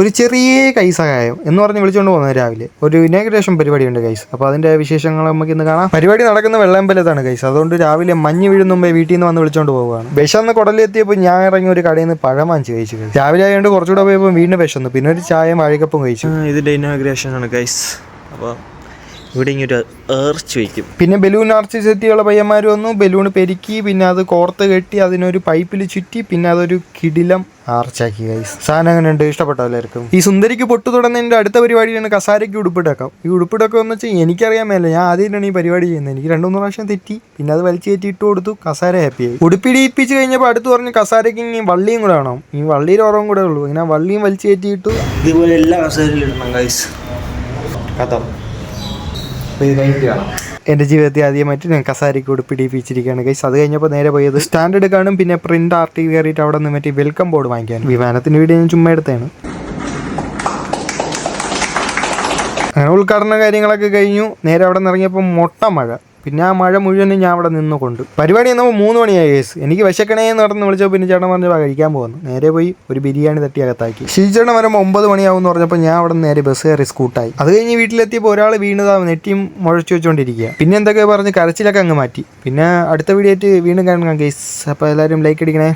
ഒരു ചെറിയ കൈസഹായം എന്ന് പറഞ്ഞ് വിളിച്ചുകൊണ്ട് പോകുന്നത് രാവിലെ ഒരു ഇനാഗ്രേഷൻ പരിപാടിയുണ്ട് ഗൈസ്. അപ്പോൾ അതിൻ്റെ വിശേഷങ്ങൾ നമുക്ക് ഇന്ന് കാണാം. പരിപാടി നടക്കുന്ന വെള്ളയമ്പലത്താണ് ഗൈസ്. അതുകൊണ്ട് രാവിലെ മഞ്ഞ് വീഴുന്ന മുമ്പേ വീട്ടിൽ നിന്ന് വന്ന് വിളിച്ചുകൊണ്ട് പോവുകയാണ്. വിശന്ന് കുടലെത്തിയപ്പോൾ ഞാൻ ഇറങ്ങി ഒരു കടയിൽ നിന്ന് പഴം വാങ്ങിച്ച് കഴിച്ചു. രാവിലെ ആയതുകൊണ്ട് കുറച്ചുകൂടെ പോയപ്പോൾ വീണ്ടും വിശന്നു. പിന്നെ ഒരു ചായയും വാഴക്കപ്പും കഴിച്ചു. ഇതിൻ്റെ ഇനാഗ്രേഷൻ ആണ് ഗൈസ്. അപ്പോൾ ഇവിടെ ഇങ്ങോട്ട് ഏർച്ച് വയ്ക്കും. പിന്നെ ബലൂൺ ആർച്ച് സെറ്റിയുള്ള പയ്യന്മാർ വന്നു. ബലൂൺ പെരുക്കി, പിന്നെ അത് കോർത്ത് കെട്ടി അതിനൊരു പൈപ്പിൽ ചുറ്റി, പിന്നെ അതൊരു കിടിലം ആർച്ചാക്കി ഗൈസ്. സാധനം അങ്ങനെ ഉണ്ട്, ഇഷ്ടപ്പെട്ടോ എല്ലാവർക്കും? ഈ സുന്ദരിക്ക് പൊട്ടു തുടങ്ങുന്നതിൻ്റെ അടുത്ത പരിപാടിയാണ് കസാരയ്ക്ക് ഉടുപ്പിടക്കം. ഈ ഉടുപ്പിടക്കം എന്ന് വെച്ചാൽ എനിക്കറിയാൻ മേല, ഞാൻ ആദ്യമായിട്ടാണ് ഈ പരിപാടി ചെയ്യുന്നത്. എനിക്ക് 2-3 പ്രാവശ്യം തെറ്റി. പിന്നെ അത് വലിച്ചു കയറ്റി ഇട്ട് കൊടുത്തു. കസാര ഹാപ്പിയായി. ഉടുപ്പിടിപ്പിച്ച് കഴിഞ്ഞപ്പോൾ അടുത്ത് പറഞ്ഞ് കസാരയ്ക്ക് ഇനി വള്ളിയും കൂടെ വേണം. ഈ വള്ളിയുടെ ഓർമ്മ കൂടെ ഉള്ളൂ. ഇങ്ങനെ വള്ളിയും വലിച്ചു കയറ്റിയിട്ടു. ഇതുപോലെ എല്ലാ കസാരയിലും ഇടണം ഗൈസ്. കഥ എൻ്റെ ജീവിതത്തിൽ ആദ്യമായിട്ട് ഞാൻ കസാരയ്ക്ക് ഉടുപ്പിടിപ്പിച്ചിരിക്കുകയാണ് ഗൈസ്. അത് കഴിഞ്ഞപ്പോൾ നേരെ പോയത് സ്റ്റാൻഡേർഡ് കാണും, പിന്നെ പ്രിന്റ് ആർട്ടി കയറിയിട്ട് അവിടെ നിന്ന് മറ്റേ വെൽക്കം ബോർഡ് വാങ്ങിക്കാൻ. വിമാനത്തിൻ്റെ വീഡിയോ ഞാൻ ചുമ്മാ എടുത്തതാണ്. അങ്ങനെ ഉദ്ഘാടന കാര്യങ്ങളൊക്കെ കഴിഞ്ഞു. നേരെ അവിടെ നിന്ന് ഇറങ്ങിയപ്പോൾ മൊട്ട മഴ. പിന്നെ ആ മഴ മുഴുവനും ഞാൻ അവിടെ നിന്നുകൊണ്ട് പരിപാടി എന്നപ്പോൾ 3 മണിയായി ഗൈസ്. എനിക്ക് വിശക്കണേന്ന് പറഞ്ഞ് വിളിച്ചപ്പോൾ പിന്നെ ചേട്ടൻ പറഞ്ഞപ്പോൾ കഴിക്കാൻ പോകുന്നു. നേരെ പോയി ഒരു ബിരിയാണി തട്ടി അകത്താക്കി. ഷീച്ചേട്ടൻ വരുമ്പോൾ 9 മണിയാവും എന്ന് പറഞ്ഞപ്പോൾ ഞാൻ അവിടെ നേരെ ബസ് കയറി സ്കൂട്ടായി. അത് കഴിഞ്ഞ് വീട്ടിലെത്തിയപ്പോൾ ഒരാൾ വീണതാ നെറ്റിയും മുഴച്ചു വെച്ചുകൊണ്ടിരിക്കുക. പിന്നെ എന്തൊക്കെ പറഞ്ഞ് കരച്ചിലൊക്കെ അങ്ങ് മാറ്റി. പിന്നെ അടുത്ത വീഡിയോ ആയിട്ട് വീണ്ടും കാണാം ഗൈസ്. അപ്പോൾ എല്ലാവരും ലൈക്ക് അടിക്കണേ.